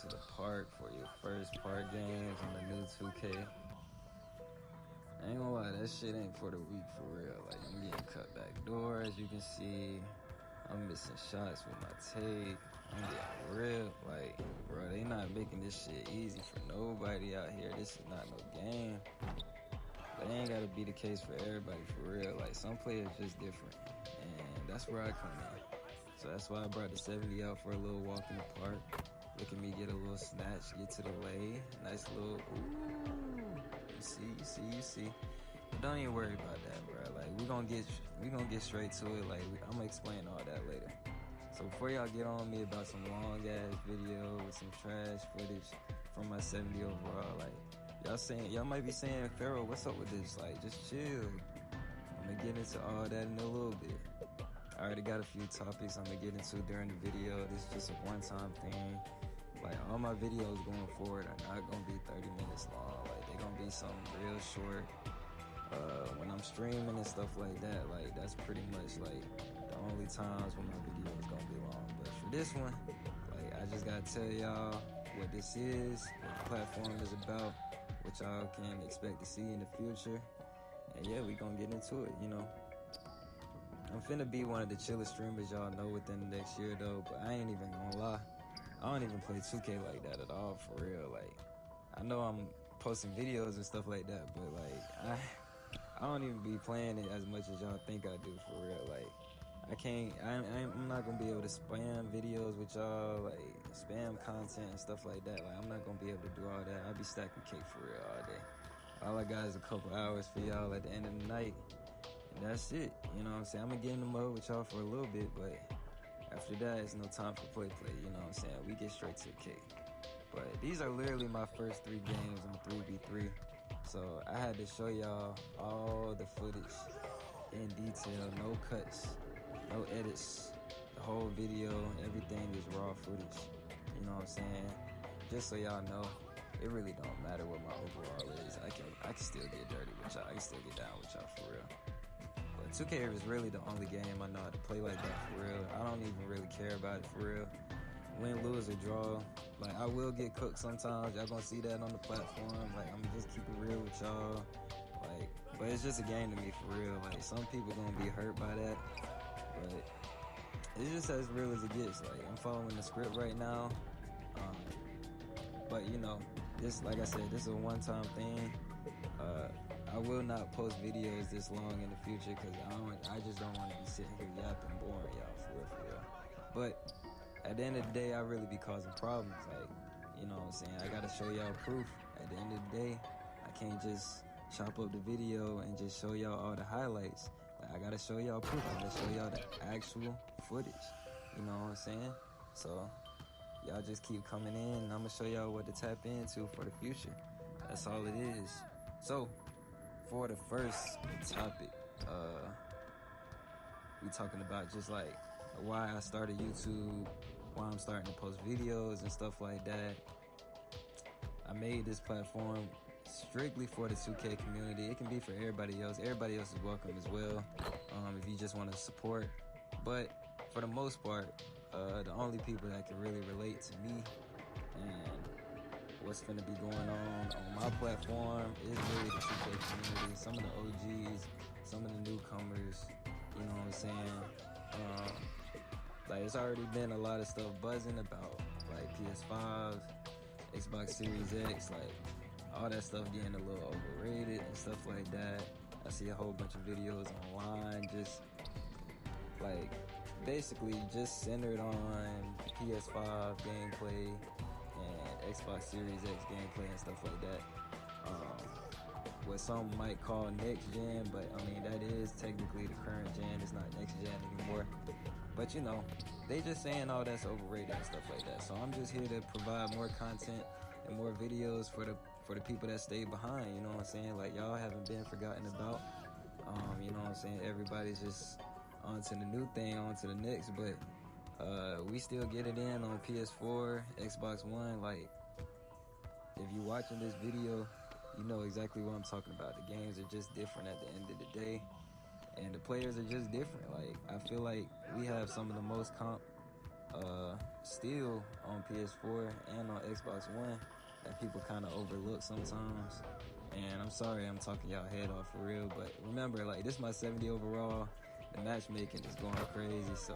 to the park for your first park games on the new 2K. I ain't gonna lie, that shit ain't for the weak for real. Like, I'm getting cut back door, as you can see. I'm missing shots with my tape. I'm getting ripped. Like, bro, they not making this shit easy for nobody out here. This is not no game. But it ain't gotta be the case for everybody for real. Like, some players just different. And that's where I come in. So that's why I brought the 70 out for a little walk in the park. Look at me get a little snatch, get to the lay. Nice little, ooh. You see. But don't even worry about that, bro. Like, we gonna get straight to it. Like, I'm gonna explain all that later. So before y'all get on me about some long ass video with some trash footage from my 70 overall, like, y'all might be saying, Pharaoh, what's up with this? Like, just chill. I'm gonna get into all that in a little bit. I already got a few topics I'm gonna get into during the video. This is just a one-time thing. Like, all my videos going forward are not gonna be 30 minutes long. Like, they're gonna be something real short. When I'm streaming and stuff like that, like, that's pretty much like the only times when my video is gonna be long. But for this one, like, I just gotta tell y'all what this is, what the platform is about, what y'all can expect to see in the future. And yeah, we gonna get into it, you know. I'm finna be one of the chillest streamers y'all know within the next year though, but I ain't even gonna lie. I don't even play 2K like that at all, for real. Like, I know I'm posting videos and stuff like that, but like, I don't even be playing it as much as y'all think I do, for real. Like, I'm not gonna be able to spam videos with y'all, like, spam content and stuff like that. Like, I'm not gonna be able to do all that. I'll be stacking cake for real all day. All I got is a couple hours for y'all at the end of the night. And that's it, you know what I'm saying? I'm gonna get in the mode with y'all for a little bit, but after that, it's no time for play, you know what I'm saying? We get straight to the cake. But these are literally my first 3 games on 3v3. So I had to show y'all all the footage in detail, no cuts, no edits. The whole video, everything is raw footage, you know what I'm saying? Just so y'all know, it really don't matter what my overall is. I can still get dirty with y'all. I can still get down with y'all for real. But 2K is really the only game I know how to play like that for real. I don't even really care about it for real. Win, lose, or draw. Like, I will get cooked sometimes. Y'all gonna see that on the platform. Like, I'm gonna just keep it real with y'all. Like, but it's just a game to me for real. Like, some people gonna be hurt by that. But it's just as real as it gets. Like, I'm following the script right now. But you know, this, like I said, this is a one-time thing. I will not post videos this long in the future because I just don't want to be sitting here yapping, boring y'all for real. But at the end of the day, I really be causing problems. Like, you know what I'm saying? I gotta show y'all proof. At the end of the day, I can't just chop up the video and just show y'all all the highlights. Like, I gotta show y'all proof. I gotta show y'all the actual footage. You know what I'm saying? So y'all just keep coming in and I'm gonna show y'all what to tap into for the future. That's all it is. So for the first topic, we talking about just like why I started YouTube, why I'm starting to post videos and stuff like that. I made this platform strictly for the 2K community. It can be for everybody else. Everybody else is welcome as well, if you just want to support. But for the most part, the only people that can really relate to me and what's finna be going on my platform is really the 2K community. Some of the OGs, some of the newcomers, you know what I'm saying? Like, it's already been a lot of stuff buzzing about, like, PS5, Xbox Series X, like, all that stuff getting a little overrated and stuff like that. I see a whole bunch of videos online just, like, basically just centered on PS5 gameplay and Xbox Series X gameplay and stuff like that. What some might call next gen, but I mean, that is technically the current gen. It's not next gen anymore. But you know, they just saying all that's overrated and stuff like that. So I'm just here to provide more content and more videos for the people that stay behind. You know what I'm saying? Like, y'all haven't been forgotten about. You know what I'm saying? Everybody's just on to the new thing, on to the next. But we still get it in on PS4, Xbox One. Like, if you're watching this video, you know exactly what I'm talking about. The games are just different at the end of the day, and the players are just different. Like, I feel like we have some of the most still on PS4 and on Xbox One that people kind of overlook sometimes. And I'm sorry I'm talking y'all head off for real, but remember, like, this is my 70 overall. The matchmaking is going crazy, so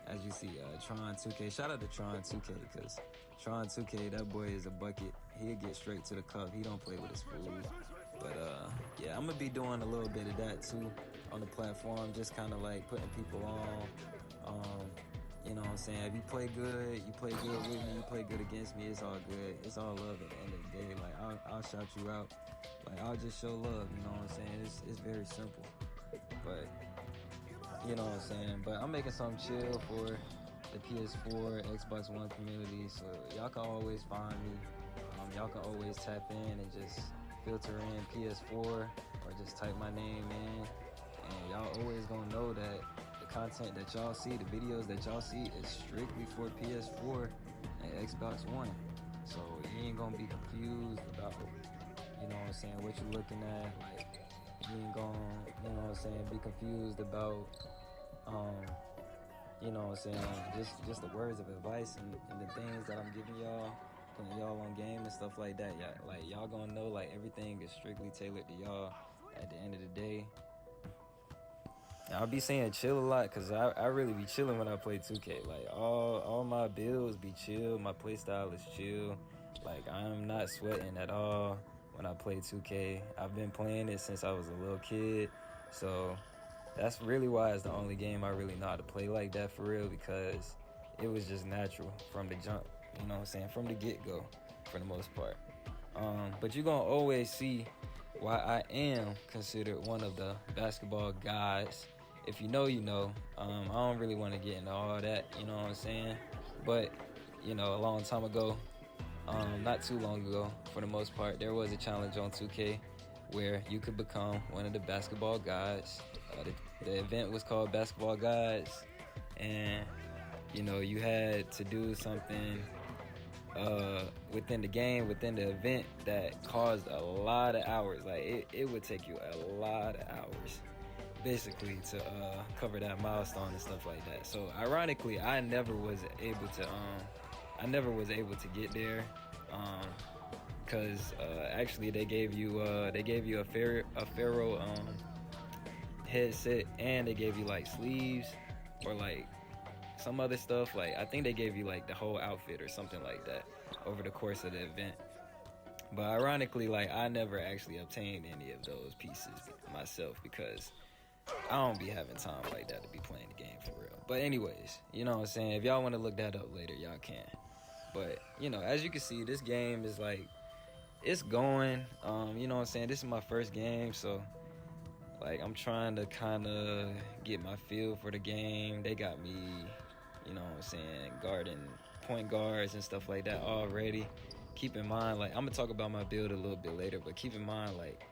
as you see, Tron 2K, shout out to Tron 2K, because Tron 2K, that boy is a bucket. He'll get straight to the cup. He don't play with his food. But yeah, I'm gonna be doing a little bit of that too on the platform, just kind of like putting people on. You know what I'm saying? If you play good with me, you play good against me, it's all good. It's all love at the end of the day. Like, I'll shout you out. Like, I'll just show love, you know what I'm saying? It's very simple. But, you know what I'm saying? But I'm making something chill for the PS4, Xbox One community, so y'all can always find me. Y'all can always tap in and just filter in PS4 or just type my name in, and y'all always gonna know that the content that y'all see, the videos that y'all see, is strictly for PS4 and Xbox One. So you ain't gonna be confused about, you know what I'm saying, what you're looking at. Like, you ain't gonna, you know what I'm saying, be confused about, you know what I'm saying, just the words of advice and the things that I'm giving y'all, putting y'all on game and stuff like that. Y'all gonna know, like, everything is strictly tailored to y'all at the end of the day. I'll be saying chill a lot, because I really be chilling when I play 2K. Like, all my builds be chill, my play style is chill. Like, I'm not sweating at all when I play 2K. I've been playing it since I was a little kid, so that's really why it's the only game I really know how to play like that for real, because it was just natural from the jump, you know what I'm saying, from the get-go for the most part. But you're gonna always see why I am considered one of the basketball guys. If you know, you know. I don't really want to get into all that, you know what I'm saying, but, you know, a long time ago, not too long ago for the most part, there was a challenge on 2K where you could become one of the basketball guys. The event was called Basketball Guys, and, you know, you had to do something within the game, within the event, that caused a lot of hours. Like, it would take you a lot of hours basically to cover that milestone and stuff like that. So ironically, I never was able to get there, because actually they gave you a Pharaoh headset, and they gave you like sleeves or like some other stuff. Like, I think they gave you like the whole outfit or something like that over the course of the event. But ironically, like, I never actually obtained any of those pieces myself, because I don't be having time like that to be playing the game for real. But anyways, you know what I'm saying, if y'all want to look that up later, y'all can. But, you know, as you can see, this game is like, it's going, you know what I'm saying, this is my first game, so like, I'm trying to kind of get my feel for the game. They got me, you know what I'm saying, guarding point guards and stuff like that already. Keep in mind, like, I'm gonna talk about my build a little bit later, but keep in mind, like,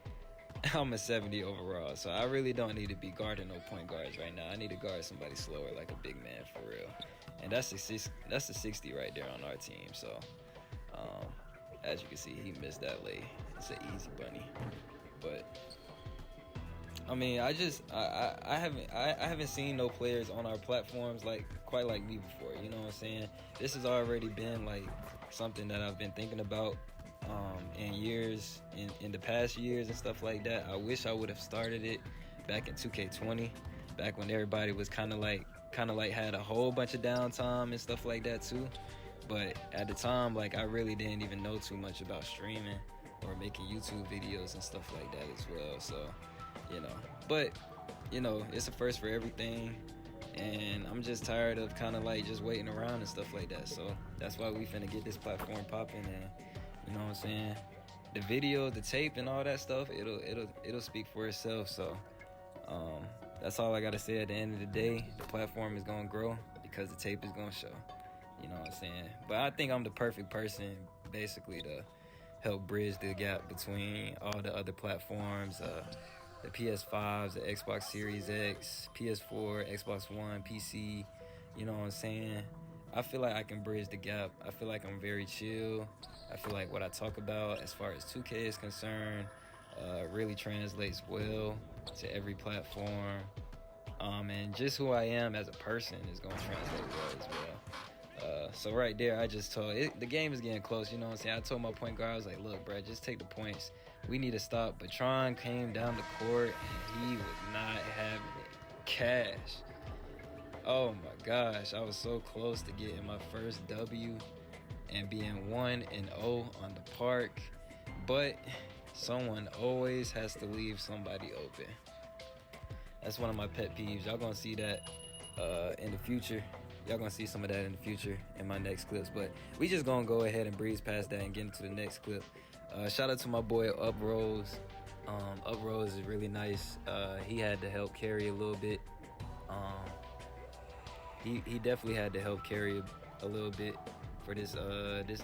I'm a 70 overall, so I really don't need to be guarding no point guards right now. I need to guard somebody slower, like a big man for real. And that's a 60 right there on our team. So as you can see, he missed that lay. It's an easy bunny. But I mean, I haven't seen no players on our platforms quite like me before. You know what I'm saying? This has already been like something that I've been thinking about in the past years and stuff like that. I wish I would have started it back in 2K20, back when everybody was kind of like had a whole bunch of downtime and stuff like that too. But at the time, like, I really didn't even know too much about streaming or making YouTube videos and stuff like that as well. So, you know, but, you know, it's a first for everything, and I'm just tired of kind of like just waiting around and stuff like that. So that's why we finna get this platform popping, and, you know what I'm saying, the video, the tape, and all that stuff, it'll speak for itself. So that's all I gotta say. At the end of the day, the platform is gonna grow because the tape is gonna show. You know what I'm saying? But I think I'm the perfect person basically to help bridge the gap between all the other platforms, the PS5s, the Xbox Series X, PS4, Xbox One, PC. You know what I'm saying? I feel like I can bridge the gap. I feel like I'm very chill. I feel like what I talk about as far as 2K is concerned really translates well to every platform. And just who I am as a person is gonna translate well as well. So right there, I just told it, the game is getting close, you know what I'm saying? I told my point guard, I was like, look, bro, just take the points. We need to stop. But Tron came down the court and he was not having cash. Oh my gosh, I was so close to getting my first W and being 1-0 on the park. But someone always has to leave somebody open. That's one of my pet peeves. Y'all gonna see that in the future. Y'all gonna see some of that in the future in my next clips. But we just gonna go ahead and breeze past that and get into the next clip. Shout out to my boy Uprose. Uprose is really nice. He had to help carry a little bit. He definitely had to help carry a little bit for this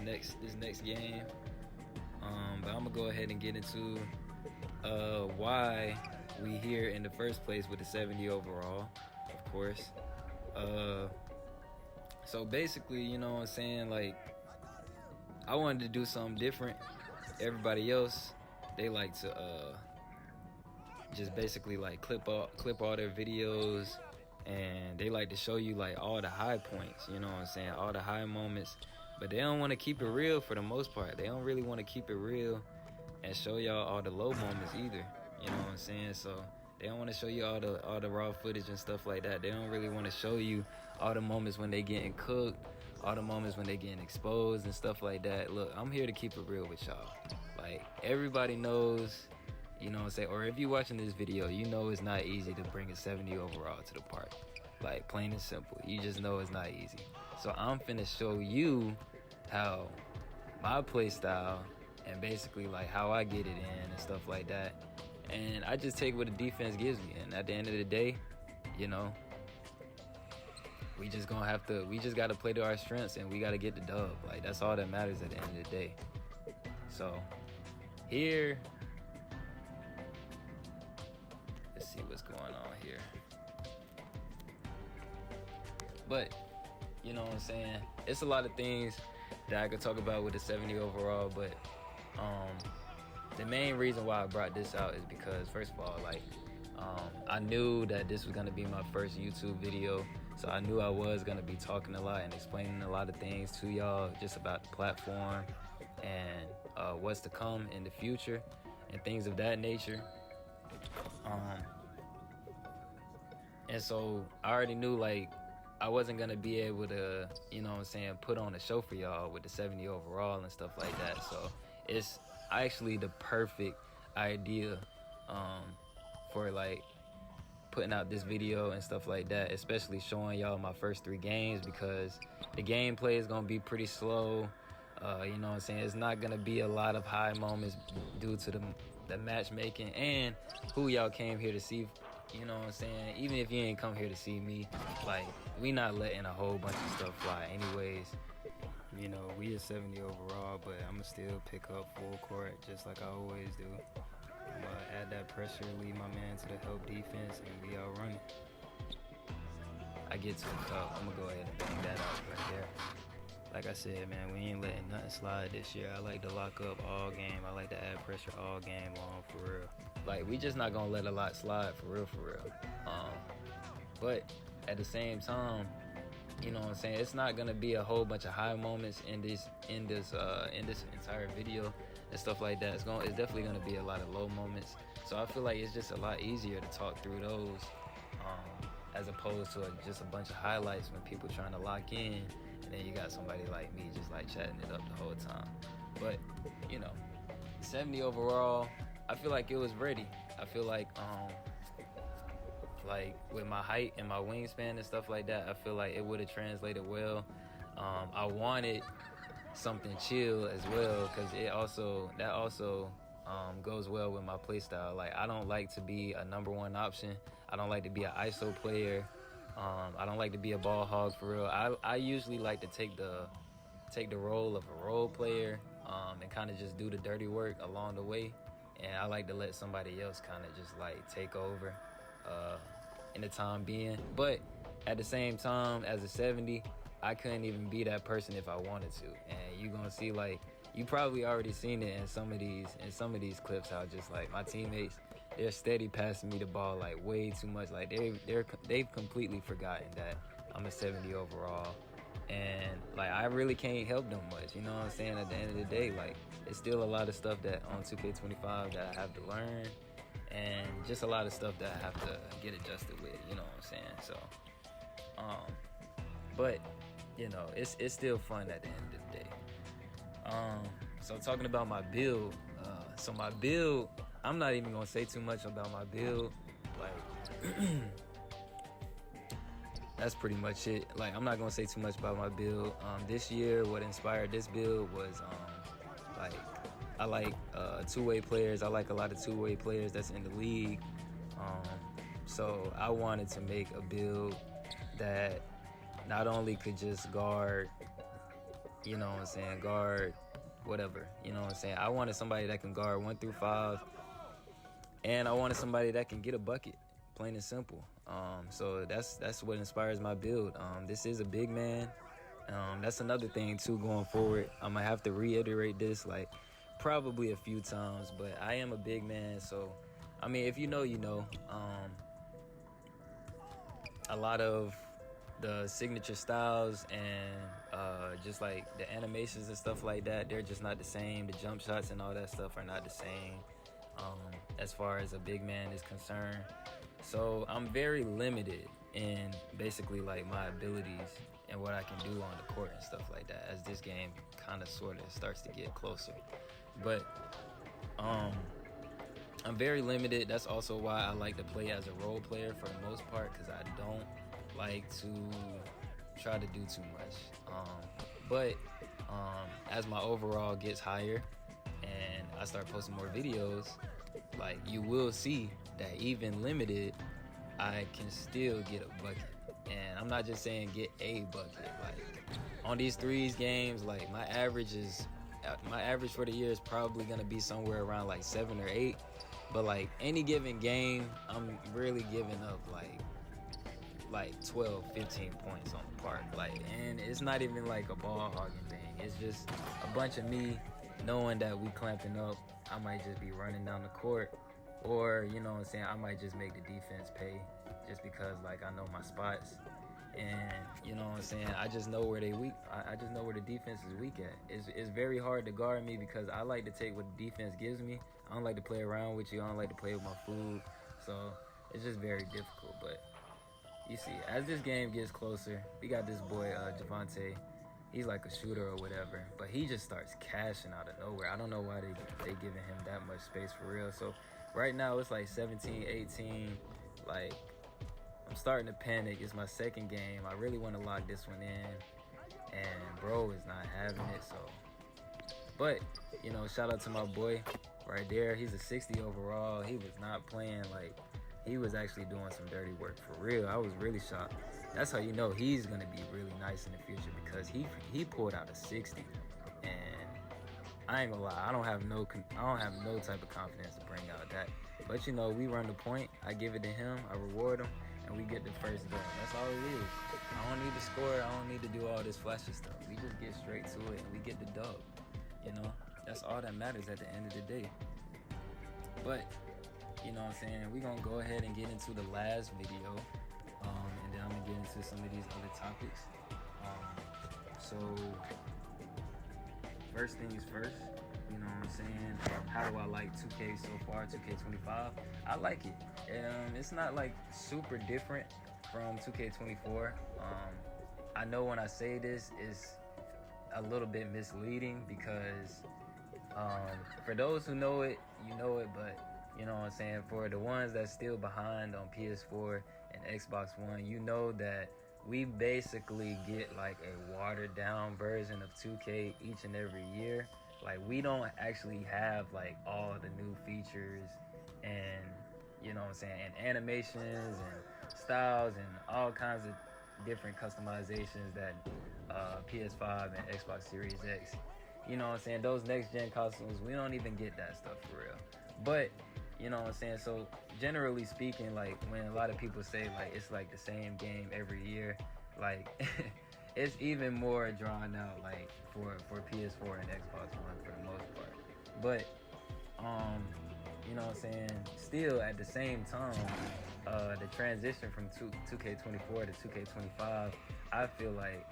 next game. But I'm gonna go ahead and get into why we here in the first place with the 70 overall, of course. So basically, you know what I'm saying, like, I wanted to do something different. Everybody else, they like to just basically like clip all their videos, and they like to show you like all the high points, you know what I'm saying, all the high moments, but they don't want to keep it real for the most part. They don't really want to keep it real and show y'all all the low moments either, you know what I'm saying? So they don't want to show you all the raw footage and stuff like that. They don't really want to show you all the moments when they getting cooked, all the moments when they getting exposed and stuff like that. Look, I'm here to keep it real with y'all. Like, everybody knows, you know what I'm saying, or if you're watching this video, you know it's not easy to bring a 70 overall to the park. Like, plain and simple. You just know it's not easy. So I'm finna show you how my play style and basically like how I get it in and stuff like that. And I just take what the defense gives me. And at the end of the day, you know, we just gotta play to our strengths, and we gotta get the dub. Like, that's all that matters at the end of the day. So here, let's see what's going on here. But you know what I'm saying, it's a lot of things that I could talk about with the 70 overall, but the main reason why I brought this out is because, first of all, like, I knew that this was gonna be my first YouTube video, so I knew I was gonna be talking a lot and explaining a lot of things to y'all just about the platform and what's to come in the future and things of that nature. And so I already knew, like, I wasn't gonna be able to, you know what I'm saying, put on a show for y'all with the 70 overall and stuff like that. So it's actually the perfect idea for like putting out this video and stuff like that, especially showing y'all my first 3 games, because the gameplay is gonna be pretty slow. You know what I'm saying, it's not gonna be a lot of high moments due to the matchmaking and who y'all came here to see. You know what I'm saying, even if you ain't come here to see me, like, we not letting a whole bunch of stuff fly anyways. You know, we are 70 overall, but I'ma still pick up full court just like I always do. I'm gonna add that pressure, lead my man to the help defense, and we out running. I get to the top. I'm gonna go ahead and bang that out right there. Like I said, man, we ain't letting nothing slide this year. I like to lock up all game. I like to add pressure all game long, for real. Like, we just not gonna let a lot slide, for real, for real. But at the same time, you know what I'm saying, it's not gonna be a whole bunch of high moments in this entire video and stuff like that. It's definitely gonna be a lot of low moments. So I feel like it's just a lot easier to talk through those, as opposed to just a bunch of highlights when people trying to lock in, and then you got somebody like me just like chatting it up the whole time. But you know, 70 overall, I feel like it was ready. I feel like with my height and my wingspan and stuff like that, I feel like it would have translated well. I wanted something chill as well, because that also goes well with my play style. Like, I don't like to be a number 1 option. I don't like to be an ISO player. I don't like to be a ball hog, for real. I usually like to take the role of a role player, and kind of just do the dirty work along the way. And I like to let somebody else kind of just like take over in the time being. But at the same time, as a 70, I couldn't even be that person if I wanted to. And you're gonna see, like, you probably already seen it in some of these clips, how just like my teammates, they're steady passing me the ball like way too much. Like they've completely forgotten that I'm a 70 overall, and like I really can't help them much. You know what I'm saying? At the end of the day, like it's still a lot of stuff that on 2K25 that I have to learn, and just a lot of stuff that I have to get adjusted with. You know what I'm saying? So, but you know, it's still fun at the end of the day. So talking about my build, so my build, I'm not even gonna say too much about my build. Like, that's pretty much it. Like, I'm not gonna say too much about my build. This year, what inspired this build was, like, I like two-way players. I like a lot of two-way players that's in the league. So I wanted to make a build that not only could just guard, you know what I'm saying, guard whatever, you know what I'm saying. I wanted somebody that can guard 1 through 5, and I wanted somebody that can get a bucket, plain and simple. So that's what inspires my build. This is a big man. That's another thing too going forward. I'm gonna have to reiterate this like probably a few times, but I am a big man. So I mean, if you know, you know. A lot of the signature styles and just like the animations and stuff like that, they're just not the same. The jump shots and all that stuff are not the same as far as a big man is concerned. So I'm very limited in basically like my abilities and what I can do on the court and stuff like that as this game kind of sort of starts to get closer. But I'm very limited. That's also why I like to play as a role player for the most part, because I don't like to try to do too much. But as my overall gets higher and I start posting more videos, like you will see that even limited, I can still get a bucket. And I'm not just saying get a bucket. Like on these threes games, like my average for the year is probably gonna be somewhere around like 7 or 8. But like any given game, I'm really giving up like 12, 15 points on the park. Like, and it's not even like a ball hogging thing. It's just a bunch of me knowing that we clamping up. I might just be running down the court, or you know what I'm saying, I might just make the defense pay just because like I know my spots. And you know what I'm saying, I just know where they weak. I just know where the defense is weak at. It's very hard to guard me because I like to take what the defense gives me. I don't like to play around with you. I don't like to play with my food. So it's just very difficult. But you see, as this game gets closer, we got this boy Javante. He's like a shooter or whatever, but he just starts cashing out of nowhere. I don't know why they giving him that much space for real. So right now it's like 17, 18. Like, I'm starting to panic. It's my second game. I really want to lock this one in, and bro is not having it. So, but you know, shout out to my boy right there. He's a 60 overall. He was not playing like, he was actually doing some dirty work for real. I was really shocked. That's how you know he's gonna be really nice in the future, because he pulled out a 60, and I ain't gonna lie, I don't have no type of confidence to bring out that. But you know, we run the point. I give it to him. I reward him. And we get the first dub. That's all it is. I don't need to score. I don't need to do all this flashy stuff. We just get straight to it and we get the dub. You know, that's all that matters at the end of the day. But, you know what I'm saying, we're going to go ahead and get into the last video. And then I'm going to get into some of these other topics. So, first things first. You know what I'm saying? How do I like 2K so far, 2K25? I like it. It's not like super different from 2K24. I know when I say this, it's a little bit misleading because for those who know it, you know it, but you know what I'm saying, for the ones that's still behind on PS4 and Xbox One, you know that we basically get like a watered down version of 2K each and every year. Like, we don't actually have like all the new features and, you know what I'm saying, and animations and styles and all kinds of different customizations that PS5 and Xbox Series X, you know what I'm saying, those next gen consoles, we don't even get that stuff for real. But you know what I'm saying, so generally speaking, like when a lot of people say like it's like the same game every year, like it's even more drawn out like for PS4 and Xbox One for the most part. But you know what I'm saying, still at the same time, the transition from 2K24 to 2K25, I feel like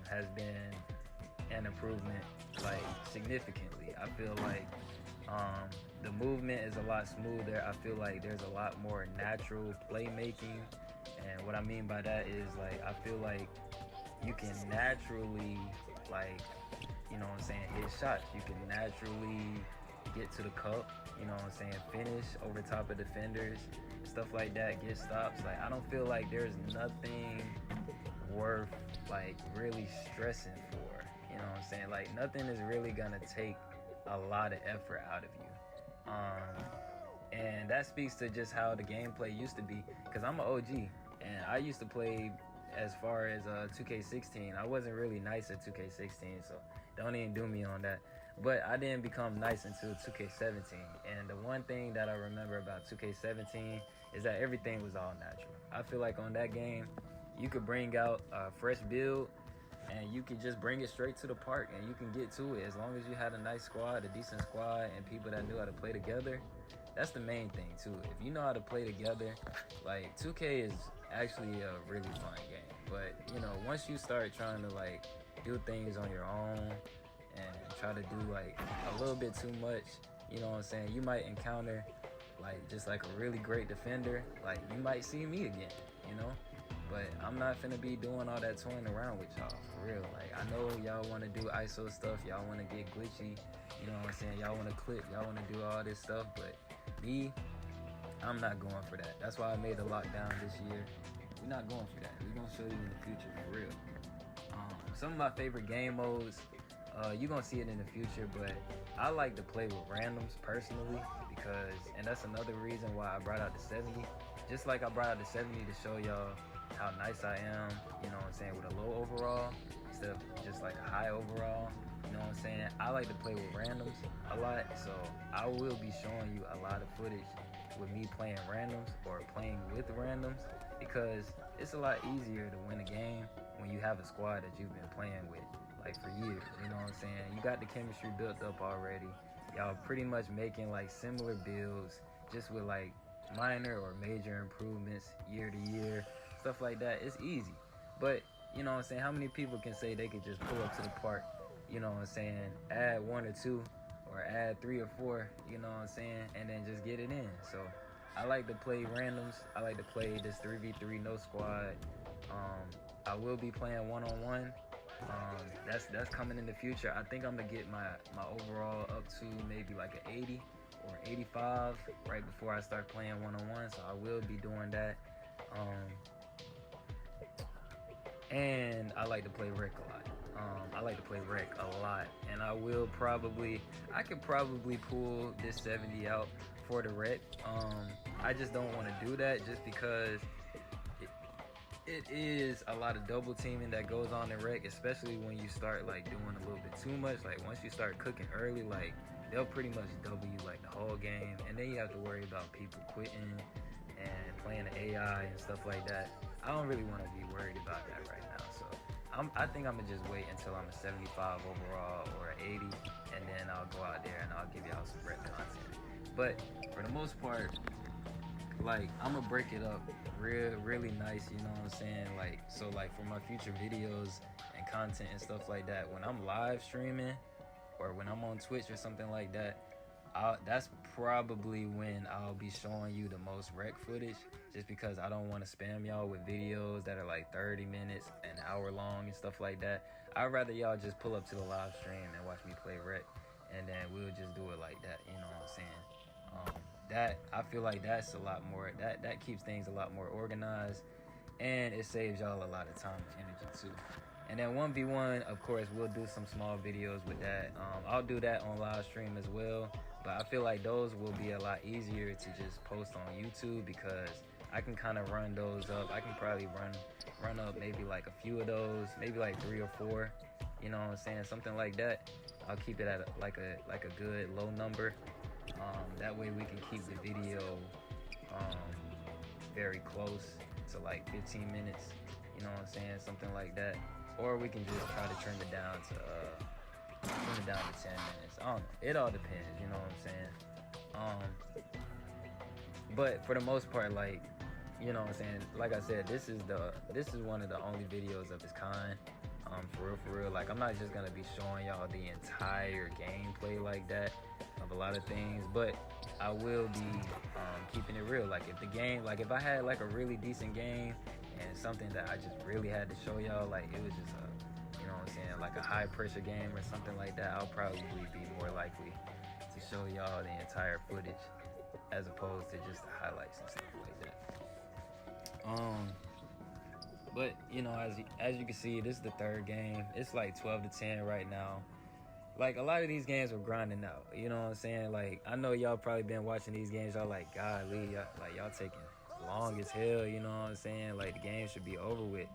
has been an improvement, like, significantly. I feel like the movement is a lot smoother. I feel like there's a lot more natural playmaking, and what I mean by that is, like, I feel like you can naturally, like, you know what I'm saying, hit shots. You can naturally get to the cup, you know what I'm saying, finish over top of defenders, stuff like that, get stops. Like, I don't feel like there's nothing worth, like, really stressing for, you know what I'm saying? Like, nothing is really gonna take a lot of effort out of you. And that speaks to just how the gameplay used to be, because I'm an OG, and I used to play as far as 2K16. I wasn't really nice at 2K16, so don't even do me on that. But I didn't become nice until 2K17. And the one thing that I remember about 2K17 is that everything was all natural. I feel like on that game, you could bring out a fresh build and you could just bring it straight to the park and you can get to it. As long as you had a nice squad, a decent squad, and people that knew how to play together, that's the main thing too. If you know how to play together, like, 2K is actually a really fun game. But, you know, once you start trying to, like, do things on your own and try to do, like, a little bit too much, you know what I'm saying, you might encounter, like, just like a really great defender. Like, you might see me again, you know? But I'm not finna be doing all that toying around with y'all, for real. Like, I know y'all wanna do ISO stuff, y'all wanna get glitchy, you know what I'm saying, y'all wanna clip, y'all wanna do all this stuff, but me, I'm not going for that. That's why I made the lockdown this year. We're not going for that. We're gonna show you in the future, for real. Some of my favorite game modes, you're gonna see it in the future, but I like to play with randoms personally, because, and that's another reason why I brought out the 70. Just like I brought out the 70 to show y'all how nice I am, you know what I'm saying, with a low overall instead of just like a high overall, you know what I'm saying. I like to play with randoms a lot, so I will be showing you a lot of footage with me playing randoms or playing with randoms, because it's a lot easier to win a game when you have a squad that you've been playing with, like, for years, you know what I'm saying. You got the chemistry built up already. Y'all pretty much making, like, similar builds, just with, like, minor or major improvements year to year, stuff like that. It's easy. But, you know what I'm saying, how many people can say they could just pull up to the park, you know what I'm saying, add 1 or 2 or add 3 or 4, you know what I'm saying, and then just get it in. So I like to play randoms. I like to play this 3v3 no squad. I will be playing one-on-one. That's coming in the future. I think I'm gonna get my overall up to maybe like an 80 or 85 right before I start playing one-on-one, so I will be doing that. And I like to play rec a lot. I like to play rec a lot, and I could probably pull this 70 out for the rec. I just don't want to do that just because it is a lot of double teaming that goes on in rec, especially when you start, like, doing a little bit too much. Like, once you start cooking early, like, they'll pretty much double you, like, the whole game, and then you have to worry about people quitting and playing the AI and stuff like that. I don't really want to be worried about that right now, so I think I'm gonna just wait until I'm a 75 overall or an 80, and then I'll go out there and I'll give y'all some rec content. But for the most part, like, I'm gonna break it up really nice, you know what I'm saying? Like, so, like, for my future videos and content and stuff like that, when I'm live streaming or when I'm on Twitch or something like that, that's probably when I'll be showing you the most rec footage, just because I don't want to spam y'all with videos that are like 30 minutes, an hour long and stuff like that. I'd rather y'all just pull up to the live stream and watch me play rec, and then we'll just do it like that, you know what I'm saying? That, I feel like that's a lot more, that keeps things a lot more organized, and it saves y'all a lot of time and energy too. And then 1v1, of course, we'll do some small videos with that. I'll do that on live stream as well, but I feel like those will be a lot easier to just post on YouTube, because I can kind of run those up. I can probably run up maybe like a few of those, maybe like 3 or 4, you know what I'm saying, something like that. I'll keep it at like a good low number. That way we can keep the video very close to like 15 minutes, you know what I'm saying, something like that. Or we can just try to turn it down to 10 minutes. I don't know. It all depends, you know what I'm saying. But for the most part, like, you know what I'm saying, like I said, this is one of the only videos of its kind. For real, like, I'm not just gonna be showing y'all the entire gameplay like that of a lot of things, but I will be keeping it real. Like, if I had like a really decent game and something that I just really had to show y'all, like it was just you know what I'm saying, like a high pressure game or something like that, I'll probably be more likely to show y'all the entire footage as opposed to just the highlights and stuff like that. But you know, as you can see, this is the third game. It's like 12 to 10 right now. Like, a lot of these games were grinding out, you know what I'm saying? Like, I know y'all probably been watching these games, y'all like, golly, y'all taking long as hell, you know what I'm saying? Like, the game should be over with.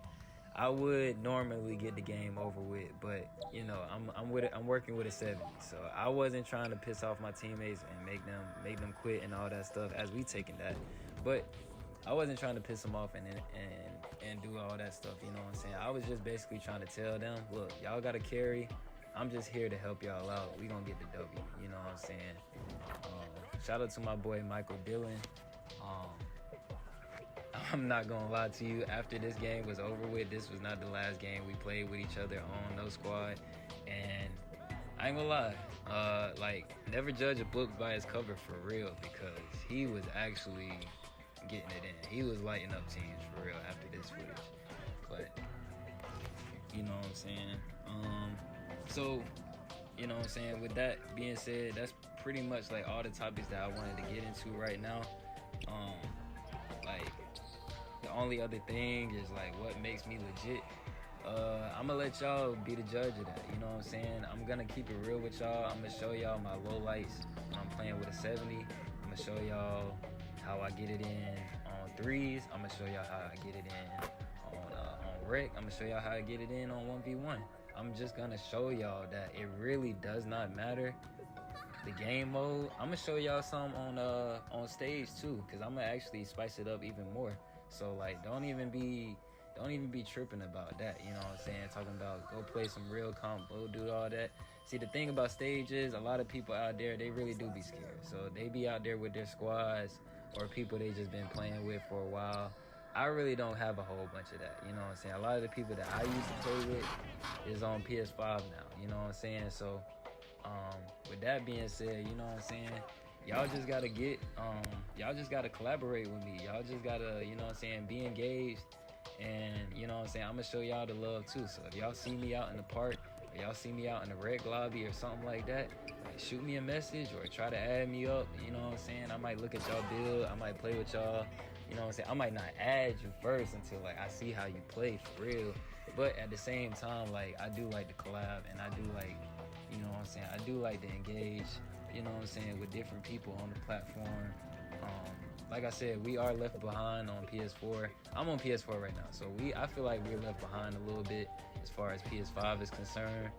I would normally get the game over with, but you know, I'm working with a 70, so I wasn't trying to piss off my teammates and make them quit and all that stuff as we taking that. But I wasn't trying to piss them off and do all that stuff, you know what I'm saying? I was just basically trying to tell them, look, y'all got to carry. I'm just here to help y'all out. We gonna get the W, you know what I'm saying? Shout out to my boy Michael Dillon. I'm not gonna lie to you, after this game was over with, this was not the last game we played with each other on No Squad. And I ain't gonna lie, like, never judge a book by its cover for real, because he was actually getting it in. He was lighting up teams for real after this footage. But you know what I'm saying? So, you know what I'm saying, with that being said, that's pretty much like all the topics that I wanted to get into right now. Like, the only other thing is like what makes me legit. I'm gonna let y'all be the judge of that, you know what I'm saying? I'm gonna keep it real with y'all. I'm gonna show y'all my lowlights when I'm playing with a 70. I'm gonna show y'all how I get it in on threes. I'm gonna show y'all how I get it in on rec. I'm gonna show y'all how I get it in on 1v1. I'm just gonna show y'all that it really does not matter the game mode. I'm gonna show y'all some on stage too, because I'm gonna actually spice it up even more. So like, don't even be tripping about that, you know what I'm saying? Talking about go play some real comp, go do all that. See, the thing about stage is a lot of people out there, they really do be scared. So they be out there with their squads or people they just been playing with for a while. I really don't have a whole bunch of that, you know what I'm saying? A lot of the people that I used to play with is on PS5 now, you know what I'm saying? So with that being said, you know what I'm saying, y'all just gotta y'all just gotta collaborate with me. Y'all just gotta, you know what I'm saying, be engaged. And you know what I'm saying, I'm gonna show y'all the love too. So if y'all see me out in the park, or y'all see me out in the rec lobby or something like that, like, shoot me a message or try to add me up, you know what I'm saying? I might look at y'all build, I might play with y'all, you know what I'm saying? I might not add you first until like I see how you play for real. But at the same time, like, I do like to collab, and I do like, you know what I'm saying, I do like to engage, you know what I'm saying, with different people on the platform. Like I said, we are left behind on PS4. I'm on PS4 right now, so I feel like we're left behind a little bit as far as PS5 is concerned.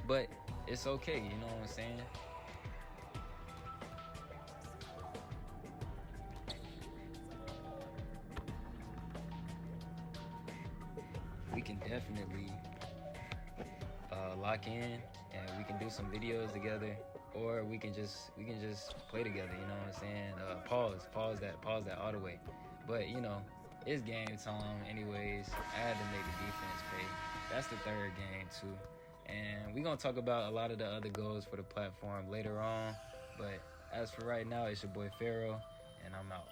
But it's okay, you know what I'm saying? We can definitely lock in and we can do some videos together, or we can just play together, you know what I'm saying? Pause that all the way. But you know, it's game time anyways. I had to make the defense pay. That's the third game too, and we're gonna talk about a lot of the other goals for the platform later on. But as for right now, it's your boy Pharaoh, and I'm out.